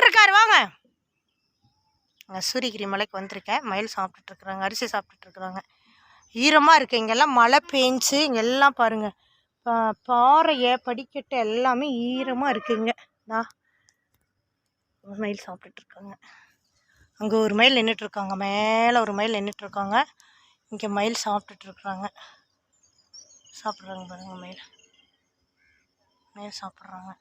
இருக்காரு வாங்க. சூரியகிரி மலைக்கு வந்திருக்கேன். மயில் சாப்பிட்டுட்ருக்குறாங்க, அரிசி சாப்பிட்டுட்ருக்குறாங்க. ஈரமாக இருக்குது. இங்கெல்லாம் மழை பெஞ்சு இங்கெல்லாம் பாருங்கள், பாறையை படிக்கட்டு எல்லாமே ஈரமாக இருக்குங்க. மயில் சாப்பிட்டுட்ருக்காங்க. அங்கே ஒரு மயில் நின்றுட்டுருக்காங்க, மேலே ஒரு மயில் நின்றுட்டுருக்காங்க. இங்கே மயில் சாப்பிட்டுட்ருக்குறாங்க. சாப்பிட்றாங்க பாருங்கள், மயில் சாப்பிட்றாங்க.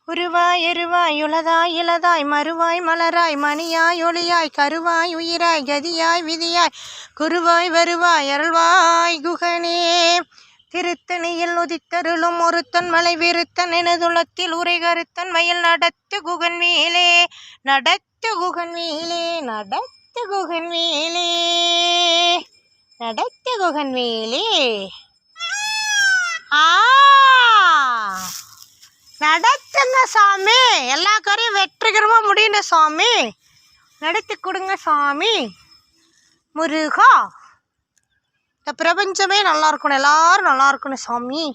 உருவாய் எருவாய் உளதாய் இளதாய் மறுவாய் மலராய் மணியாய் ஒளியாய் கருவாய் உயிராய் கதியாய் விதியாய் குருவாய் வருவாய் அருள்வாய் குகனே. திருத்தணியில் உதித்தருளும் ஒருத்தன் மலை விருத்தன் எனதுளத்தில் உரை கருத்தன் மயில் நடத்து குகன் மேலே, நடத்து குகன் மேலே, நடத்து குகன் மேலே, நடத்து குகன் மேலே. நடத்துங்க சாமி, எல்லா காரையும் வெற்றிகரமாக முடியுங்க சாமி, நடத்தி கொடுங்க சாமி. முருகா, இந்த பிரபஞ்சமே நல்லா இருக்கணும், எல்லாரும் நல்லா இருக்கணும் சாமி.